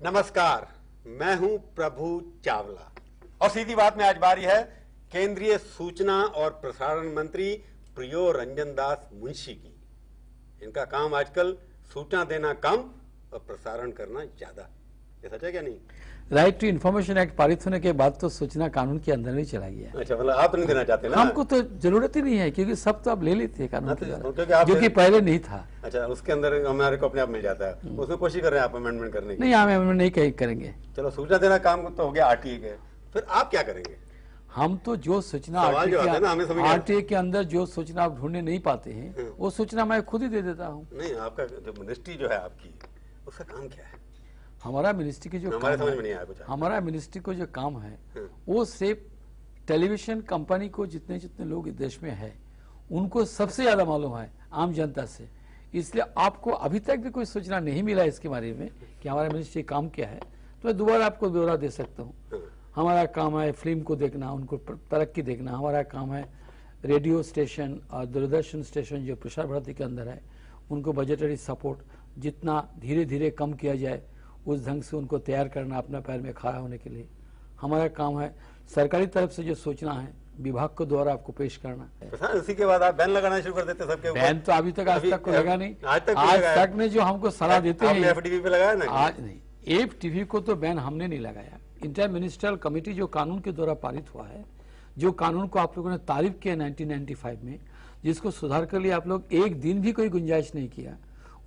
नमस्कार, मैं हूं प्रभु चावला और सीधी बात में आज बारी है केंद्रीय सूचना और प्रसारण मंत्री प्रियो रंजन दास मुंशी की। इनका काम आजकल सूचना देना कम और प्रसारण करना ज्यादा। ये सच है क्या नहीं? राइट टू इन्फॉर्मेशन एक्ट पारित होने के बाद तो सूचना कानून के अंदर नहीं चला गया। अच्छा, मतलब आप नहीं देना चाहते ना? हमको तो जरूरत ही नहीं है क्योंकि सब तो आप ले लेते हैं कानून के क्योंकि द्वारा, आप जो कि पहले नहीं था। अच्छा, उसके अंदर हमारे को अपने आप मिल जाता है, उसमें कोशिश कर रहे हैं आप अमेंडमेंट करने की? नहीं, हम अमेंडमेंट नहीं करेंगे। चलो, सूचना देना काम तो हो गया आरटीए के, फिर आप क्या करेंगे? हम तो जो सूचना आरटीए के अंदर जो सूचना आप ढूंढने नहीं पाते हैं वो सूचना मैं खुद ही दे देता हूँ। नहीं, आपका जो मिनिस्ट्री जो है आपकी, उसका काम क्या है? हमारा मिनिस्ट्री की जो हमारे समझ में नहीं आया कुछ। हमारा मिनिस्ट्री को जो काम है वो सिर्फ टेलीविजन कंपनी को जितने जितने लोग इस देश में है उनको सबसे ज्यादा मालूम है आम जनता से। इसलिए आपको अभी तक भी कोई सूचना नहीं मिला इसके बारे में कि हमारा मिनिस्ट्री काम क्या है, तो मैं दोबारा आपको ब्यौरा दे सकता हूँ। हमारा काम है फिल्म को देखना, उनको तरक्की देखना। हमारा काम है रेडियो स्टेशन और दूरदर्शन स्टेशन जो प्रसार भारती के अंदर है उनको बजटरी सपोर्ट जितना धीरे धीरे कम किया जाए उस ढंग से उनको तैयार करना अपना पैर में खड़ा होने के लिए। हमारा काम है सरकारी तरफ से जो सूचना है विभाग को द्वारा आपको पेश करना है। इसी के बाद आप बैन लगाना शुरू कर देते सबके ऊपर। बैन तो अभी तक आज तक को लगा नहीं। आज तक में जो हमको सलाह देते हैं एफटीवी पे लगाया ना? आज नहीं, एफटीवी को तो बैन हमने नहीं लगाया। इंटर मिनिस्ट्रियल कमेटी जो कानून के द्वारा पारित हुआ है, जो कानून को आप लोगों ने तारीफ किया 1995 में, जिसको सुधार के लिए आप लोग एक दिन भी कोई गुंजाइश नहीं किया,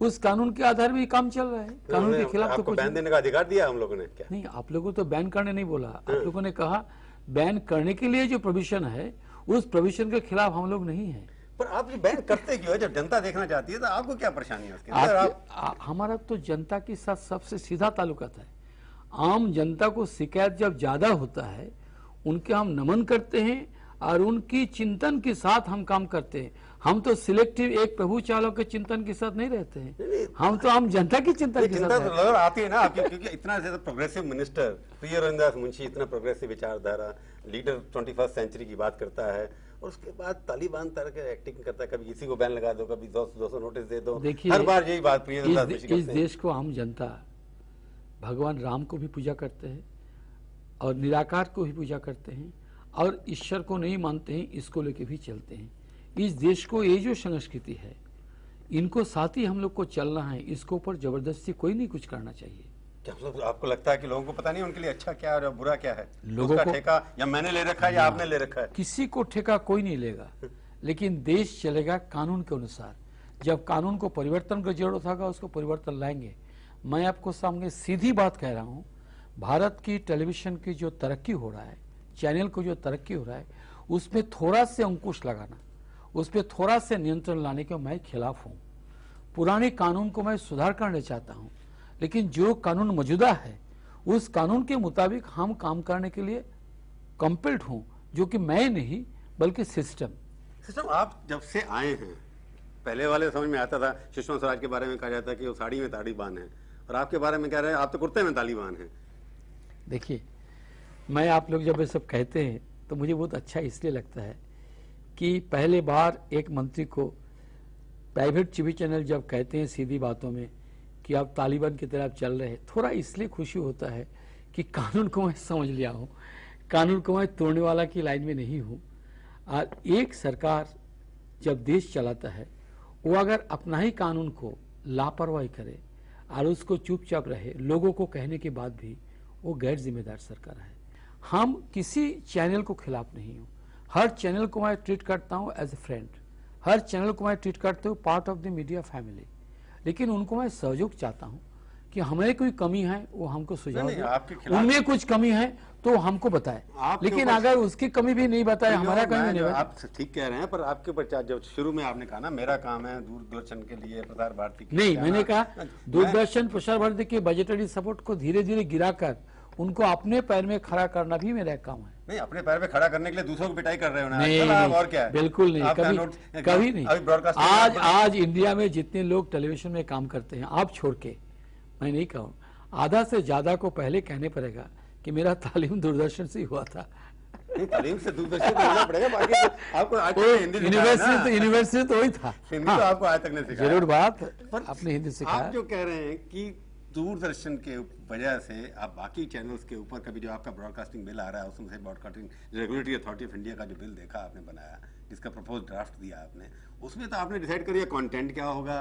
उस कानून के आधार में काम चल रहा है। कानून के खिलाफ तो कुछ बैन देने का अधिकार दिया हम लोगों ने क्या? नहीं, आप लोगों तो बैन करने नहीं बोला। आप लोगों ने कहा बैन करने के लिए जो प्रोविजन है उस प्रोविजन के खिलाफ हम लोग नहीं है। पर आप ये बैन करते क्यों है? जब जनता देखना चाहती है तो आपको क्या परेशानी है उसके अंदर? हमारा तो जनता के साथ सबसे सीधा ताल्लुकात है। आम जनता को शिकायत जब ज्यादा होता है उनके हम नमन करते हैं और उनकी चिंतन के साथ हम काम करते हैं। हम तो सिलेक्टिव एक प्रभु चावला के चिंतन के साथ नहीं रहते हैं, हम तो आम जनता की चिंतन के साथ नजर आती है ना आपकी, क्योंकि इतना ज्यादा प्रोग्रेसिव मिनिस्टर प्रियो रंजन दास मुंशी, इतना प्रोग्रेसिव विचारधारा लीडर 21st सेंचुरी की बात करता है और उसके बाद तालिबान तरह के एक्टिंग करता है। कभी किसी को बैन लगा दो, कभी 200 नोटिस दे दो। देखिए, हर बार यही बात प्रियो रंजन दास मुंशी करते हैं। इस देश को आम जनता भगवान राम को भी पूजा करते हैं और निराकार को भी पूजा करते हैं और ईश्वर को नहीं मानते हैं, इसको लेके भी चलते हैं। इस देश को ये जो संस्कृति है इनको साथ ही हम लोग को चलना है, इसको ऊपर जबरदस्ती कोई नहीं कुछ करना चाहिए। क्या आपको लगता है कि लोगों को पता नहीं उनके लिए अच्छा क्या है और बुरा क्या है? लोगों का ठेका या मैंने ले रखा है या आपने ले रखा है? किसी को ठेका कोई नहीं लेगा, लेकिन देश चलेगा कानून के अनुसार। जब कानून को परिवर्तन की जरूरत होगा उसको परिवर्तन लाएंगे। मैं आपको सामने सीधी बात कह रहा हूँ, भारत की टेलीविजन की जो तरक्की हो रहा है, चैनल को जो तरक्की हो रहा है, उसमें थोड़ा से अंकुश लगाना, उस पर थोड़ा से नियंत्रण लाने के मैं खिलाफ हूँ। पुराने कानून को मैं सुधार करना चाहता हूँ, लेकिन जो कानून मौजूदा है उस कानून के मुताबिक हम काम करने के लिए कंपेल्ड हूँ, जो कि मैं नहीं बल्कि सिस्टम। आप जब से आए हैं, पहले वाले समझ में आता था सुषमा स्वराज के बारे में कहा जाता है कि वो साड़ी में तालिबान है, और आपके बारे में कह रहे हैं आप तो कुर्ते में तालिबान हैं। देखिए, मैं आप लोग जब ये सब कहते हैं तो मुझे बहुत अच्छा इसलिए लगता है कि पहले बार एक मंत्री को प्राइवेट टीवी चैनल जब कहते हैं सीधी बातों में कि आप तालिबान की तरफ चल रहे हैं, थोड़ा इसलिए खुशी होता है कि कानून को मैं समझ लिया हूँ, कानून को मैं तोड़ने वाला की लाइन में नहीं हूँ। और एक सरकार जब देश चलाता है वो अगर अपना ही कानून को लापरवाही करे और उसको चुपचाप रहे लोगों को कहने के बाद भी, वो गैर जिम्मेदार सरकार है। हम किसी चैनल को खिलाफ नहीं हूँ, हर चैनल को मैं ट्रीट करता हूँ एज ए फ्रेंड, हर चैनल को मैं ट्रीट करता हूँ part of the media family. लेकिन उनको मैं सहयोग चाहता हूँ कि हमें कोई कमी है वो हमको सुझाव दें, उनमें कुछ कमी है तो हमको बताए। लेकिन अगर उसकी कमी भी नहीं बताए, हमारा कमी नहीं, आप ठीक कह रहे हैं, पर आपके ऊपर जब शुरू में आपने कहा ना मेरा काम है दूरदर्शन के लिए प्रसार भारती के नहीं, मैंने कहा दूरदर्शन प्रसार भारती के बजटरी सपोर्ट को धीरे धीरे गिराकर उनको अपने पैर में खड़ा करना भी मेरा काम है। नहीं, अपने पैर पे खड़ा करने के लिए दूसरों को पिटाई कर रहे हो ना? नहीं, और क्या है? बिल्कुल नहीं, कभी नहीं। आज इंडिया में जितने लोग टेलीविजन में काम करते हैं, आप छोड़ के, मैं नहीं कहूँ, आधा से ज्यादा को पहले कहने पड़ेगा कि मेरा तालीम दूरदर्शन से ही हुआ था। तालीम से दूरदर्शन होना पड़ेगा, बाकी तो आपको आज तक हिंदी यूनिवर्सिटी तो वही था, हिंदी तो आपको आज तक नहीं सिखाया। जरूर बात, आपने हिंदी सिखाया। आप जो कह रहे हैं कि दूरदर्शन के वजह से आप बाकी चैनल्स के ऊपर कभी जो आपका ब्रॉडकास्टिंग बिल आ रहा है उसमें से broadcasting regulatory authority of India का जो बिल देखा आपने बनाया, जिसका प्रपोज ड्राफ्ट दिया आपने, उसमें तो आपने डिसाइड करिए कंटेंट क्या होगा,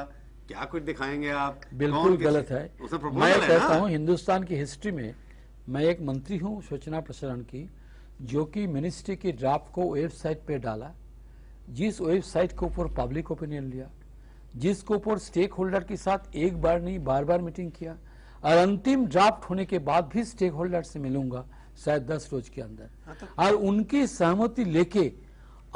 क्या कुछ दिखाएंगे आप। बिल्कुल गलत है। मैं कहता हूँ हिंदुस्तान की हिस्ट्री में मैं एक मंत्री हूँ सूचना प्रसारण की, जो कि मिनिस्ट्री की ड्राफ्ट को वेबसाइट पे डाला, जिस वेबसाइट के ऊपर पब्लिक ओपिनियन लिया, जिसके ऊपर स्टेक होल्डर के साथ एक बार नहीं बार बार मीटिंग किया, और अंतिम ड्राफ्ट होने के बाद भी स्टेक होल्डर से मिलूंगा शायद 10 रोज के अंदर, और उनकी सहमति लेके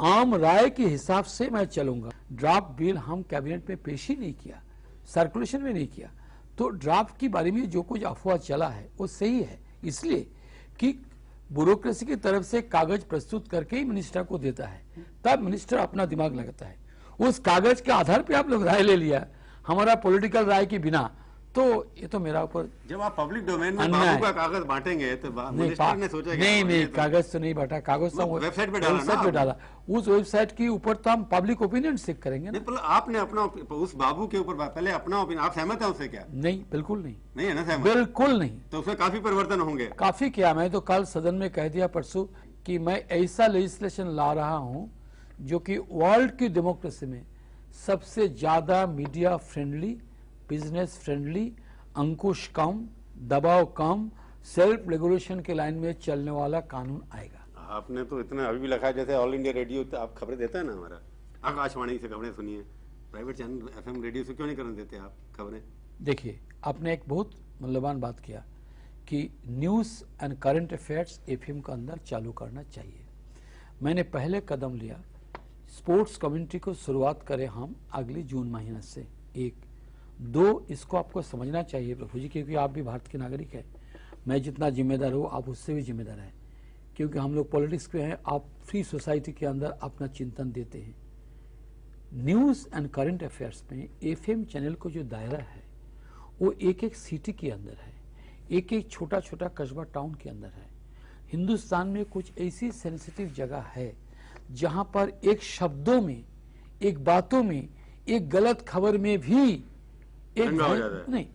आम राय के हिसाब से मैं चलूंगा। ड्राफ्ट बिल हम कैबिनेट में पेश ही नहीं किया, सर्कुलेशन में नहीं किया, तो ड्राफ्ट के बारे में जो कुछ अफवाह चला है वो सही है, इसलिए कि ब्यूरोक्रेसी की तरफ से कागज प्रस्तुत करके ही मिनिस्टर को देता है, तब मिनिस्टर अपना दिमाग लगाता है, उस कागज के आधार पे आप लोग राय ले लिया, हमारा पॉलिटिकल राय के बिना, तो ये तो मेरा ऊपर जब आप पब्लिक डोमेन में बाबू का कागज बांटेंगे तो मिनिस्टर ने सोचा नहीं कागज तो नहीं बांटा, कागज तो वेबसाइट पे डाला, उस वेबसाइट के ऊपर तो हम पब्लिक ओपिनियन सीख करेंगे ना। आपने अपना उस बाबू के ऊपर पहले अपना ओपिनियन, आप सहमत हैं उससे क्या? नहीं, बिल्कुल नहीं, नहीं है ना सहमत? बिल्कुल नहीं। तो उसमें काफी परिवर्तन होंगे। काफी क्या, मैं तो कल सदन में कह दिया परसों कि मैं ऐसा लेजिस्लेशन ला रहा हूं जो कि वर्ल्ड की डेमोक्रेसी में सबसे ज्यादा मीडिया फ्रेंडली, बिजनेस फ्रेंडली, अंकुश कम, दबाव कम, सेल्फ रेगुलेशन के लाइन में चलने वाला कानून आएगा। आपने तो इतना अभी भी लिखा है जैसे ऑल इंडिया रेडियो आप खबरें देता है ना, हमारा आकाशवाणी से खबरें सुनिए, प्राइवेट चैनल एफएम रेडियो से क्यों नहीं करने देते आप खबरें? देखिए, आपने एक बहुत मूल्यवान बात किया कि news and current affairs FM के अंदर चालू करना चाहिए। मैंने पहले कदम लिया, स्पोर्ट्स कम्युनिटी को शुरुआत करें हम अगली जून महीने से। 1, 2 इसको आपको समझना चाहिए प्रभु जी, क्योंकि आप भी भारत के नागरिक हैं, मैं जितना जिम्मेदार हूँ आप उससे भी जिम्मेदार हैं, क्योंकि हम लोग पॉलिटिक्स पे हैं, आप फ्री सोसाइटी के अंदर अपना चिंतन देते हैं। न्यूज़ एंड करंट अफेयर्स में एफएम चैनल को जो दायरा है वो एक एक सिटी के अंदर है, एक एक छोटा छोटा कस्बा टाउन के अंदर है। हिंदुस्तान में कुछ ऐसी सेंसिटिव जगह है जहां पर एक शब्दों में, एक बातों में, एक गलत खबर में भी एक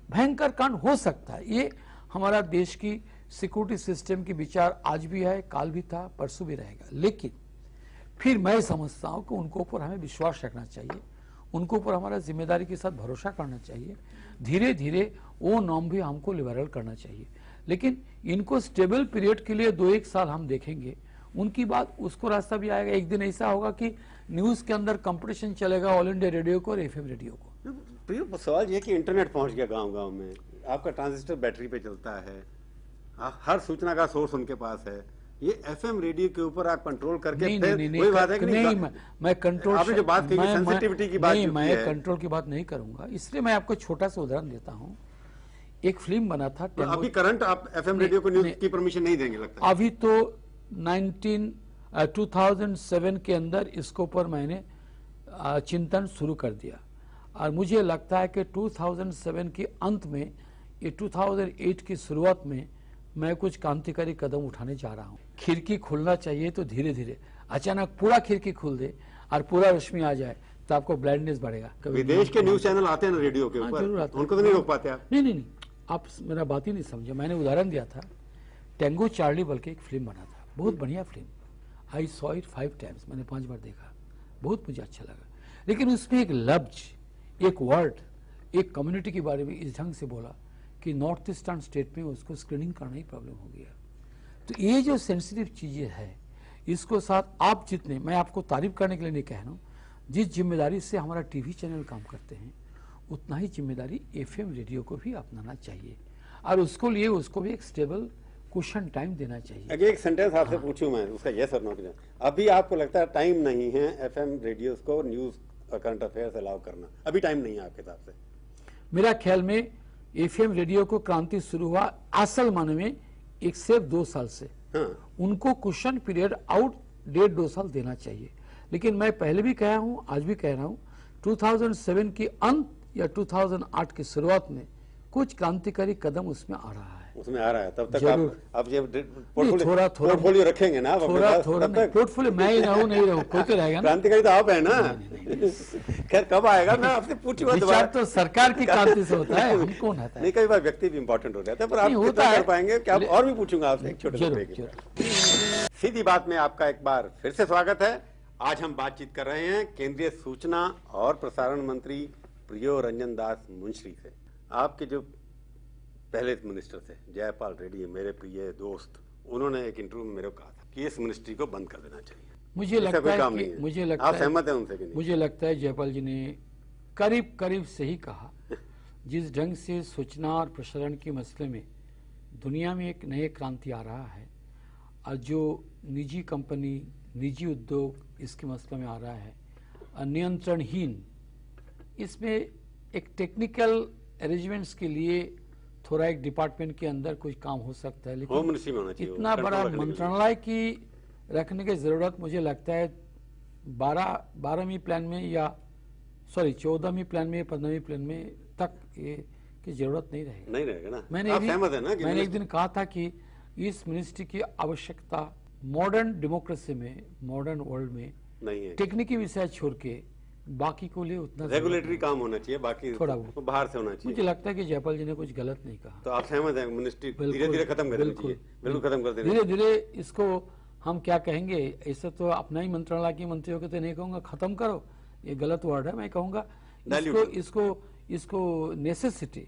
भयंकर कांड हो सकता है। ये हमारा देश की सिक्योरिटी सिस्टम की विचार आज भी है, काल भी था, परसों भी रहेगा। लेकिन फिर मैं समझता हूं कि उनको ऊपर हमें विश्वास रखना चाहिए, उनको ऊपर हमारा जिम्मेदारी के साथ भरोसा करना चाहिए। धीरे धीरे वो नॉर्म भी हमको लिबरल करना चाहिए, लेकिन इनको स्टेबल पीरियड के लिए 2-1 साल हम देखेंगे, उनकी बात उसको रास्ता भी आएगा। एक दिन ऐसा होगा कि न्यूज के अंदर कंपटीशन चलेगा ऑल इंडिया रेडियो को और एफएम रेडियो को। प्रिय, सवाल ये कि इंटरनेट पहुंच गया गांव-गांव में, आपका ट्रांजिस्टर बैटरी पे चलता है, हर सूचना का सोर्स उनके पास है, ये एफएम रेडियो के ऊपर आप कंट्रोल करके वही बात है कि नहीं, मैं कंट्रोल, आपने जो बात कही सेंसिटिविटी की बात, मैं कंट्रोल की बात नहीं करूंगा। इसलिए मैं आपको छोटा सा उदाहरण देता हूँ। एक फिल्म बना था, अभी करंट आप एफएम रेडियो को न्यूज की परमिशन नहीं देंगे लगता है? अभी तो 2007 के अंदर इसके ऊपर मैंने चिंतन शुरू कर दिया, और मुझे लगता है कि 2007 के अंत में, ये 2008 की शुरुआत में मैं कुछ क्रांतिकारी कदम उठाने जा रहा हूँ। खिड़की खुलना चाहिए तो धीरे धीरे, अचानक पूरा खिड़की खुल दे और पूरा रोशनी आ जाए तो आपको ब्लाइंडनेस बढ़ेगा। विदेश के न्यूज चैनल आते हैं ना रेडियो के ऊपर, उनको तो नहीं रोक पाते आप? नहीं, आप मेरा बात ही नहीं समझे। मैंने उदाहरण दिया था, टेंगो चार्ली बल के एक फिल्म बना था, बहुत बढ़िया film, I saw it 5 times, मैंने 5 बार देखा, बहुत मुझे अच्छा लगा। लेकिन उसमें एक लफ्ज, एक वर्ड, एक कम्युनिटी के बारे में इस ढंग से बोला कि नॉर्थ ईस्टर्न स्टेट में उसको स्क्रीनिंग करना ही प्रॉब्लम हो गया। तो ये जो सेंसिटिव चीजें है, इसको साथ आप जितने, मैं आपको तारीफ करने के लिए नहीं कह रहा हूँ, जिस जिम्मेदारी से हमारा टीवी चैनल काम करते हैं, उतना ही जिम्मेदारी एफएम रेडियो को भी अपनाना चाहिए, और उसको लिए उसको भी एक स्टेबल क्वेश्चन टाइम देना चाहिए। अगर एक सेंटेंस आपसे पूछूं मैं, उसका यस और नो, अभी आपको लगता है टाइम नहीं है एफएम रेडियो को न्यूज और करंट अफेयर्स अलाउ करना? अभी टाइम नहीं है आपके हिसाब से? मेरा ख्याल में एफएम रेडियो को क्रांति शुरू हुआ असल माने में 1 से 2 साल से। हाँ। उनको क्वेश्चन पीरियड आउट 1.5-2 साल देना चाहिए। लेकिन मैं पहले भी कहा हूं, आज भी कह रहा हूं, 2007 के अंत या 2008 की शुरुआत में कुछ क्रांतिकारी कदम उसमें आ रहा है। उसमें आ रहा है, तब तक जरूर। आप ये थोड़ा पोर्टफोलियो रखेंगे ना आप अपने थोड़ा पास, थोड़ा तब नहीं, तक पोर्टफोलियो मैं ही रहूं नहीं रहूं, कोई तो रहेगा ना। क्रांतिकारी तो आप है ना। खैर कब आएगा, मैं आपसे पूछूंगा विचार दोबारा। तो सरकार की क्रांति से होता है, हम कौन आता है। नहीं, कई बार व्यक्ति भी इंपॉर्टेंट हो जाता है, पर आप नहीं, कितना होता है। कर पाएंगे क्या, और भी पूछूंगा आपसे एक छोटे से जरूर, ब्रेक के जरूर। बाद। सीधी बात में आपका एक बार फिर से स्वागत है। आज हम बातचीत कर रहे हैं केंद्रीय सूचना और प्रसारण मंत्री प्रियो रंजन दास मुंशी से। आपके जो पहले मिनिस्टर थे जयपाल रेड्डी, मेरे प्रिय दोस्त, उन्होंने एक इंटरव्यू में मेरे को कहा था कि इस मिनिस्ट्री को बंद कर देना चाहिए। मुझे ऐसा लगता कोई है काम कि नहीं है। मुझे लगता आप है सहमत हैं उनसे कि नहीं? मुझे लगता है जयपाल जी ने करीब करीब सही कहा। जिस ढंग से सूचना और प्रसारण के मसले में दुनिया में एक नए क्रांति आ रहा है और जो निजी कंपनी, निजी उद्योग इसके मसले में आ रहा है, नियंत्रणहीन, इसमें एक टेक्निकल अरेंजमेंट्स के लिए थोड़ा एक डिपार्टमेंट के अंदर कुछ काम हो सकता है, होम लेकिन मिनिस्ट्री में होना चाहिए, इतना कंट्रोल बड़ा रखने के लिए। मंत्रालय की रखने की जरूरत मुझे लगता है 12वीं प्लान में या 14वीं प्लान में, 15वीं प्लान में तक ये की जरूरत नहीं रहेगी। नहीं रहेगा ना। मैंने आप सहमत है ना कि मैंने एक दिन कहा था कि इस मिनिस्ट्री की आवश्यकता मॉडर्न डेमोक्रेसी में, मॉडर्न वर्ल्ड में नहीं है, टेक्निकी विषय छोड़ के बाकी को लिए उतना जरूरत रेगुलेटरी काम होना चाहिए, बाकी थोड़ा बहुत। वो बाहर से होना नहीं। चाहिए। मुझे लगता है कि जयपाल जी ने कुछ गलत नहीं कहा। तो आप सहमत हैं मिनिस्ट्री बिल्कुल, धीरे धीरे खत्म कर देनी बिल्कुल, चाहिए? बिल्कुल खत्म कर देनी धीरे धीरे इसको हम क्या कहेंगे, ऐसे तो अपना ही मंत्रालय के मंत्रियों को तो नहीं कहूंगा खत्म करो, ये गलत वर्ड है, मैं कहूंगा इसको नेसेसिटी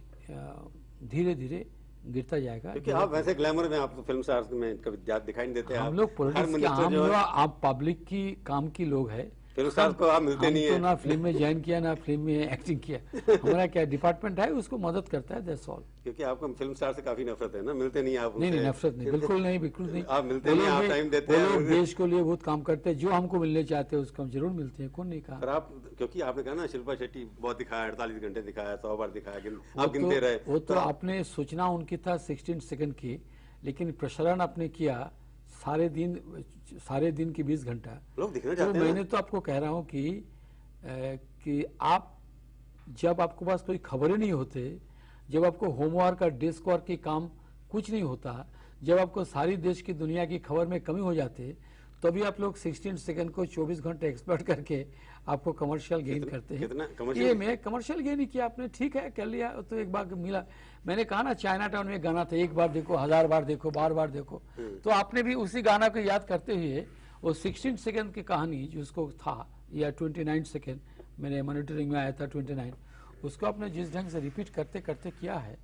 धीरे धीरे गिरता जाएगा। क्योंकि आप वैसे ग्लैमर में, आप तो फिल्म स्टार्स में कभी दिखाई नहीं देते। हम आप लोग हर पॉलिटिक्स के मिनिस्टर आम जो लोग, है, आप पब्लिक की काम की लोग है। फिल्म स्टार्स को आप मिलते हम नहीं तो है। ना फिल्म में ज्वाइन किया ना फिल्म में एक्टिंग किया, हमारा क्या डिपार्टमेंट है उसको मदद करता है, दैट्स ऑल। क्योंकि आपको फिल्म स्टार से काफी नफरत है ना, मिलते नहीं आप नहीं उनसे। नहीं, नफरत नहीं, बिल्कुल नहीं, बिल्कुल नहीं। आप मिलते नहीं, आप टाइम देते वो लोग हैं। देश को लिए बहुत काम करते हैं, जो हमको मिलने चाहते हैं उसको हम जरूर मिलते हैं, कौन नहीं कहा। पर आप, क्योंकि आपने कहा ना शिल्पा शेट्टी बहुत दिखाया, 48 घंटे दिखाया, 100 बार दिखाया, वो आप गिनते रहे। वो तो आपने सूचना उनकी था 16 सेकंड की, लेकिन प्रसारण आपने किया सारे दिन की 20 घंटा। लोग दिखना तो चाहते हैं मैंने ना। तो आपको कह रहा हूँ कि आप जब आपके पास कोई खबरें नहीं होते, जब आपको होमवर्क और डेस्क वर्क के काम कुछ नहीं होता, जब आपको सारी देश की दुनिया की खबर में कमी हो जाते, तभी आप लोग 16 सेकंड को 24 घंटे एक्सपर्ट करके आपको कमर्शियल गेन करते कितना हैं। commercial? ये मैं कमर्शियल गेन ही किया आपने, ठीक है कर लिया, तो एक बार मिला। मैंने कहा ना चाइना टाउन में गाना था, एक बार देखो, 1000 बार देखो, बार बार देखो। तो आपने भी उसी गाना को याद करते हुए वो 16 सेकंड की कहानी जिसको था, या 29 सेकंड मैंने मॉनिटरिंग में आया था 29, उसको आपने जिस ढंग से रिपीट करते करते किया है,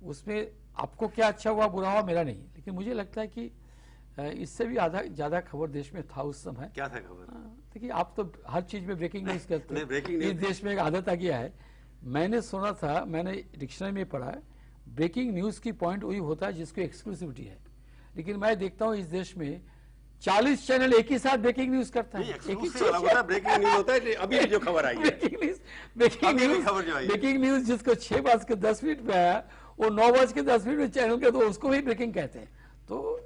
उसमें आपको क्या अच्छा हुआ बुरा हुआ मेरा नहीं, लेकिन मुझे लगता है कि इससे भी ज्यादा खबर देश में था उस समय। क्या था खबर? देखिए आप तो हर चीज में ब्रेकिंग न्यूज करते नहीं, breaking हैं, news- इस देश में एक आदत आ गया है। मैंने सुना था, मैंने डिक्शनरी में पढ़ा है, ब्रेकिंग न्यूज की पॉइंट वही होता है जिसको एक्सक्लूसिविटी है, लेकिन मैं देखता हूँ इस देश में 40 चैनल एक ही साथ ब्रेकिंग न्यूज करता है। नहीं, exclusive अलग होता है, breaking news होता है। अभी जो खबर आई है, अभी भी खबर जो आई है। ब्रेकिंग न्यूज जिसको 6:10 पे आया, वो 9:10 में चैनल के, तो उसको भी ब्रेकिंग कहते हैं। तो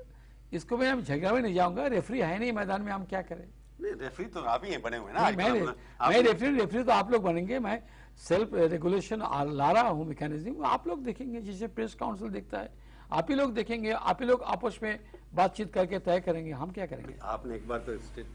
इसको मैं झगड़ा में नहीं जाऊंगा, रेफरी है नहीं मैदान में, हम क्या करें। नहीं, रेफरी तो आप ही हैं बने हुए ना। नहीं, मैं रेफरी तो आप लोग बनेंगे, मैं सेल्फ रेगुलेशन ला रहा हूँ मैकेनिज्म, आप लोग देखेंगे, जिसे प्रेस काउंसिल देखता है, आप ही लोग देखेंगे, आप ही लोग आपस में बातचीत करके तय करेंगे, हम क्या करेंगे। आपने एक बार तो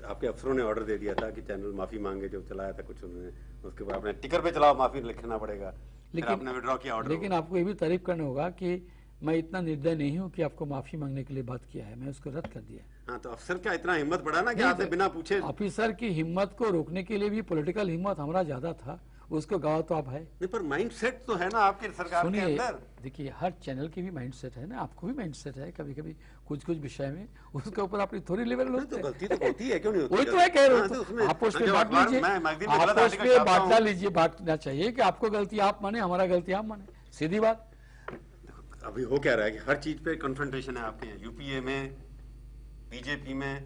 आपके अफसरों ने ऑर्डर दे दिया था कि चैनल माफी मांगे, जो चलाया था कुछ उन्होंने, उसके बाद आपने टिकर पे चलाओ, माफी लिखना पड़ेगा, लेकिन आपने विड्रॉ किया ऑर्डर। लेकिन आपको ये भी तारीफ करना होगा कि मैं इतना निर्दय नहीं हूँ कि आपको माफी मांगने के लिए बात किया है, मैं उसको रद्द कर दिया। हाँ, तो अफसर क्या इतना हिम्मत बढ़ा ना कि आपसे बिना पूछे। ऑफिसर की हिम्मत को रोकने के लिए भी पॉलिटिकल हिम्मत हमारा ज्यादा था, उसको गवाह तो आप है। नहीं, पर माइंडसेट तो है ना आपके सरकार के सुनिए, अंदर। देखिए हर चैनल की भी माइंडसेट है ना, आपको भी माइंडसेट है, कभी कभी कुछ विषय में उसके ऊपर अपनी थोड़ी लेवल तो होते हैं। गलती तो होती है, क्यों नहीं होती? वही तो मैं कह रहा हाँ, तो हूँ, उसमें- आपस में जब बांट अखबार- लीजिए, मैं मैगजीन में गलत आपस आर्टिकल में छापता हूँ। बांटना लीजिए, बांटना चाहिए कि आपको गलती आप माने, हमारा गलती आप माने, सीधी बात। अभी हो क्या रहा है कि हर चीज पे कन्फ्रंटेशन है आपके यहाँ, यूपीए में, बीजेपी में,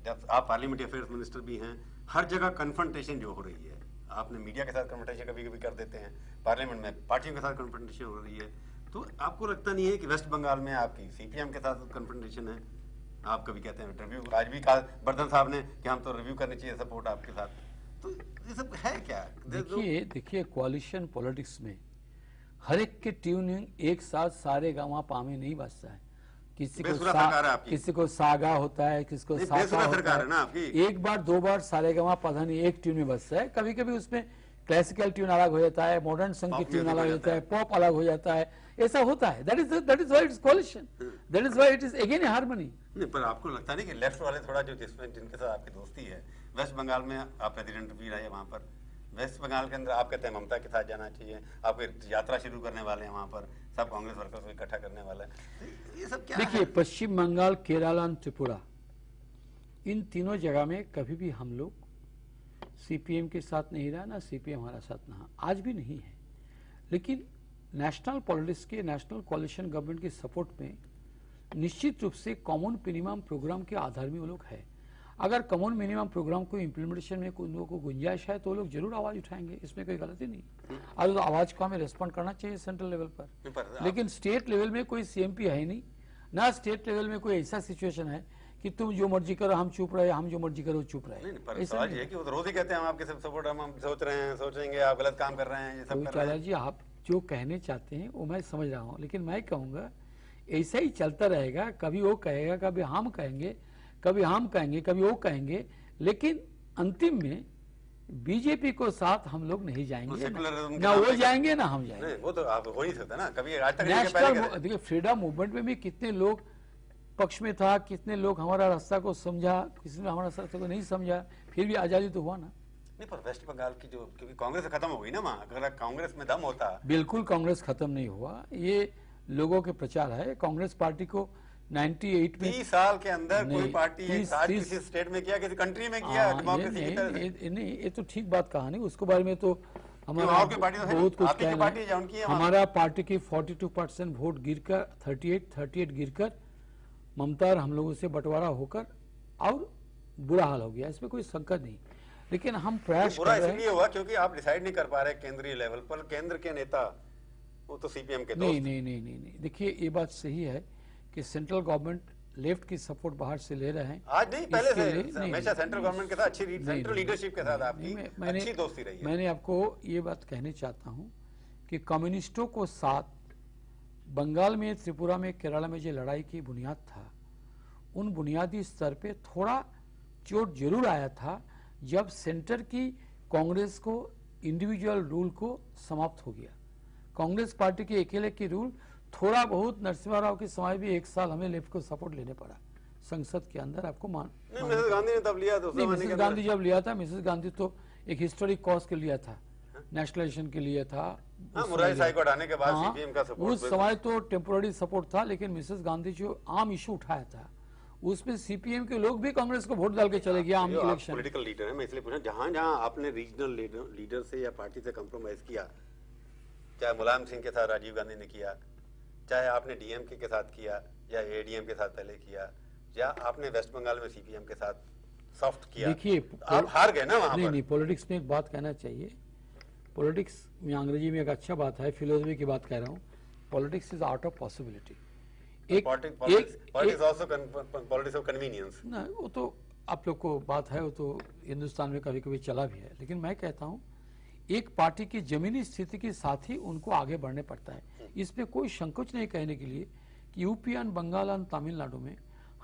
जब आप पार्लियामेंट्री अफेयर्स मिनिस्टर भी हैं, हर जगह कन्फ्रंटेशन जो हो रही है। आपने मीडिया के साथ कन्फ्रंटेशन कभी कभी कर देते हैं, पार्लियामेंट में पार्टियों के साथ कन्फ्रंटेशन हो रही है, तो आपको लगता नहीं है कि वेस्ट बंगाल में आपकी सीपीएम के साथ कन्फ्रंटेशन है? आप कभी कहते हैं रिव्यू, आज भी कहा बर्धन साहब ने कि हम तो रिव्यू करनी चाहिए सपोर्ट आपके साथ, तो ये सब है क्या? देखिए कोalition पॉलिटिक्स में हर एक की ट्यूनिंग एक साथ सारे गामा पामे नहीं बजता है। किसी को बेसुरा सरकार है आपकी। किसी को सागा होता है, किसी को सासा बेसुरा होता सरकार है। है ना आपकी। एक बार दो बार सारे गामा पता नहीं एक ट्यून में बजता है। कभी कभी उसमें क्लासिकल ट्यून अलग हो जाता है, मॉडर्न सॉन्ग की ट्यून अलग हो जाता है, पॉप अलग हो जाता है, ऐसा होता है। That is why it's coalition, that is why it is again harmony. नहीं, पर आपको लगता नहीं कि लेफ्ट वाले थोड़ा जो जिनके साथ आपकी दोस्ती है, वेस्ट बंगाल में आप प्रेसिडेंट भी रहे वहाँ पर, वेस्ट बंगाल के अंदर आप कहते हैं ममता के साथ जाना चाहिए, आप एक यात्रा शुरू करने वाले हैं वहाँ पर, सब कांग्रेस वर्कर्स को इकट्ठा करने वाला है, ये सब क्या देखिए, है? पश्चिम बंगाल, केरला और त्रिपुरा, इन तीनों जगह में कभी भी हम लोग सीपीएम के साथ नहीं रहा, ना सीपीएम हमारा साथ ना, आज भी नहीं है। लेकिन नेशनल पॉलिटिक्स के, नेशनल कोalition गवर्नमेंट के सपोर्ट में निश्चित रूप से कॉमन मिनिमम प्रोग्राम के आधार में वो लोग है। अगर कॉमन मिनिमम प्रोग्राम को इम्प्लीमेंटेशन में उन लोगों को गुंजाइश है तो वो लोग जरूर आवाज उठाएंगे, इसमें कोई गलती नहीं। आज तो आवाज को हमें रेस्पॉन्ड करना चाहिए सेंट्रल लेवल पर, लेकिन स्टेट लेवल में कोई सीएमपी है ही नहीं, ना स्टेट लेवल में कोई ऐसा सिचुएशन है कि तुम जो मर्जी करो हम चुप रहे, हम जो मर्जी करो चुप रहे। नहीं, पर सवाल ये है कि वो तो रोज ही कहते हैं हम आपके सब सपोर्ट, हम सोच रहे हैं, सोचेंगे आप गलत काम कर रहे हैं, ये सब कर रहे चाचा हैं। जी, आप जो कहने चाहते हैं वो मैं समझ रहा हूँ, लेकिन मैं कहूँगा ऐसा ही चलता रहेगा। कभी वो कहेगा, कभी हम कहेंगे, कभी हम कहेंगे, कभी वो कहेंगे, लेकिन अंतिम में बीजेपी को साथ हम लोग नहीं जाएंगे, सेकुलरिज्म के ना नाम वो पे- जाएंगे ना हम जाएंगे। नहीं, वो तो आप हो नहीं सकता ना, कभी आज तक नहीं, पहले नेशनल करे। देखिए, फ्रीडम मूवमेंट में भी कितने लोग पक्ष में था, कितने लोग हमारा रास्ता को समझा, किसी ने हमारा रास्ता को नहीं समझा, फिर भी आजादी तो हुआ ना। नहीं, पर वेस्ट बंगाल की जो, क्योंकि कांग्रेस खत्म हो गई ना वहाँ, अगर कांग्रेस में दम होता। बिल्कुल कांग्रेस खत्म नहीं हुआ, ये लोगों के प्रचार है। कांग्रेस पार्टी को 98 में 30 साल के अंदर कोई नहीं, पार्टी एक 30 साथ किसी स्टेट में किया, किसी कंट्री में किया, डेमोक्रेसी की तरह से। नहीं, ये तो ठीक बात कहा नहीं, उसके बारे में तो हमारा और कोई पार्टी तो है नहीं? बहुत कुछ आपकी की कहना पार्टी है या उनकी है है। वहाँ? हमारा पार्टी की 42% वोट गिरकर 38 गिरकर ममता और हम लोगों से बंटवारा होकर और बुरा हाल हो गया, इसमें कोई संकट नहीं। लेकिन हम प्रयास बुरा कर रहे हैं। इसलिए हुआ क्योंकि आप डिसाइड नहीं कर पा रहे केंद्रीय लेवल पर, केंद्र के नेता वो तो सीपीएम के नहीं दोस्त। नहीं नहीं नहीं नहीं, देखिए ये बात सही है कि सेंट्रल गवर्नमेंट लेफ्ट की सपोर्ट बाहर से ले रहे हैं। आज नहीं, पहले इसके से लिए- नहीं, हमेशा नहीं, सेंट्रल गवर्नमेंट के साथ अच्छी नहीं, सेंट्रल नहीं, लीडरशिप के साथ आपकी मैंने- अच्छी दोस्ती रही है। मैंने आपको ये बात कहनी चाहता हूँ कि कम्युनिस्टों को साथ बंगाल में, त्रिपुरा में, केरला में जो लड़ाई की बुनियाद था, उन बुनियादी स्तर पे थोड़ा चोट जरूर आया था जब सेंटर की कांग्रेस को इंडिविजुअल रूल को समाप्त हो गया। कांग्रेस पार्टी के अकेले की रूल, थोड़ा बहुत नरसिम्हा राव के समय भी 1 साल हमें लेफ्ट को सपोर्ट लेने पड़ा संसद के अंदर, आपको नहीं, मिसेस गांधी ने तब लिया तो नहीं, मिसेस गांधी जब लिया था, मिसेस गांधी तो एक हिस्टोरिक कॉज के लिया था, नेशनलाइजेशन के लिए था। हाँ, मुरारी साई को हटाने के बाद हाँ, सीपीएम का सपोर्ट उस समय तो टेम्पोररी सपोर्ट था, लेकिन मिसेस गांधी जो आम इशू उठाया था उसमें सीपीएम के लोग भी कांग्रेस को वोट डाल के चले गए आम इलेक्शन। पॉलिटिकल लीडर है, मैं इसलिए पूछा, जहां जहां आपने रीजनल लीडर से या पार्टी से कंप्रोमाइज किया, चाहे मुलायम सिंह के साथ राजीव गांधी ने किया, चाहे आपने डीएमके के साथ किया या एडीएम के साथ पहले किया, या आपने वेस्ट बंगाल में सीपीएम के साथ सॉफ्ट किया, देखिए, आप हार गए ना वहां नहीं पर। नहीं, पॉलिटिक्स में एक बात कहना चाहिए। पॉलिटिक्स में अंग्रेजी में एक अच्छा बात है, फिलोसफी की बात कह रहा हूँ, politics is out of possibility. Politics also politics of convenience. ना, वो तो आप लोग को बात है, वो तो हिंदुस्तान में कभी कभी चला भी है, लेकिन मैं कहता हूँ एक पार्टी की जमीनी स्थिति के साथ ही उनको आगे बढ़ने पड़ता है। इसमें कोई संकोच नहीं कहने के लिए कि यूपी और बंगाल और तमिलनाडु में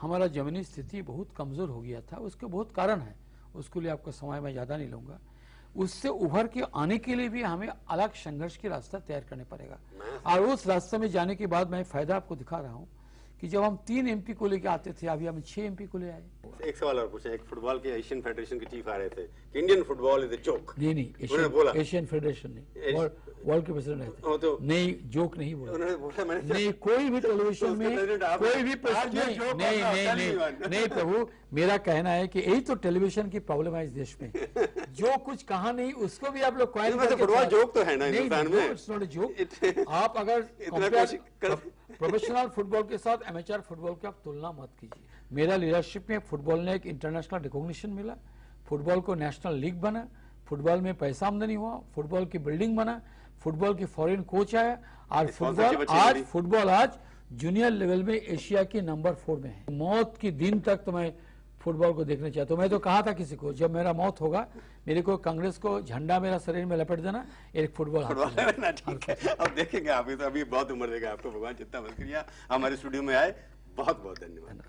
हमारा जमीनी स्थिति बहुत कमजोर हो गया था। उसके बहुत कारण है, उसके लिए आपका समय मैं ज्यादा नहीं लूंगा। उससे उभर के आने के लिए भी हमें अलग संघर्ष की रास्ता तैयार करने पड़ेगा, और उस रास्ते में जाने के बाद मैं फायदा आपको दिखा रहा हूँ कि जब हम 3 एमपी को लेके आते थे, अभी हम 6 एमपी को ले आए। एक सवाल और पूछे, एक फुटबॉल के एशियन फेडरेशन के चीफ आ रहे थे कि Indian football is a joke. नहीं, उन्होंने बोला, एशियन फेडरेशन नहीं, वर्ल्ड के प्रेसिडेंट वो रहते तो नहीं, जोक नहीं बोला। उन्होंने बोला, मैंने नहीं, कोई भी टेलीविजन उसके में प्रेसिडेंट आप कोई भी हैं। प्रश्न आज ये नहीं, joke नहीं करना नहीं होता नहीं नहीं, नहीं प्रभु, मेरा कहना है कि यही तो टेलीविजन की प्रॉब्लम है इस देश में। जो कुछ कहा नहीं उसको भी आप लोग क्वाइन वैसे फुटबॉल जोक तो है ना हिंदुस्तान में। It's not a joke. आप अगर प्रोफेशनल फुटबॉल के साथ एमेचर फुटबॉल की आप तुलना मत कीजिए। मेरा लीडरशिप में फुटबॉल ने एक इंटरनेशनल रिकॉग्निशन मिला, फुटबॉल को नेशनल लीग बना, फुटबॉल में पैसा आमदनी हुआ, फुटबॉल की बिल्डिंग बना, फुटबॉल की फॉरेन कोच आया, और फुटबॉल आज जूनियर लेवल में एशिया के नंबर 4 में है। मौत के दिन तक तो मैं फुटबॉल को देखना चाहता हूँ। मैं तो कहा था किसी को, जब मेरा मौत होगा मेरे को कांग्रेस को झंडा मेरा शरीर में लपेट देना, एक फुटबॉल हाथ में ना। ठीक है, अब देखेंगे आप, तो अभी बहुत उम्र देगा आपको भगवान, जितना शुक्रिया हमारे स्टूडियो में आए, बहुत बहुत धन्यवाद।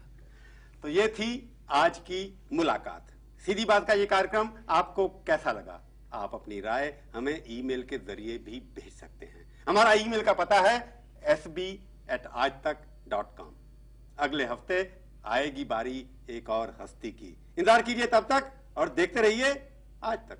तो ये थी आज की मुलाकात। सीधी बात का ये कार्यक्रम आपको कैसा लगा? आप अपनी राय हमें ईमेल के जरिए भी भेज सकते हैं। हमारा ईमेल का पता है sb@aajtak.com। अगले हफ्ते आएगी बारी एक और हस्ती की। इंतजार कीजिए तब तक और देखते रहिए आज तक।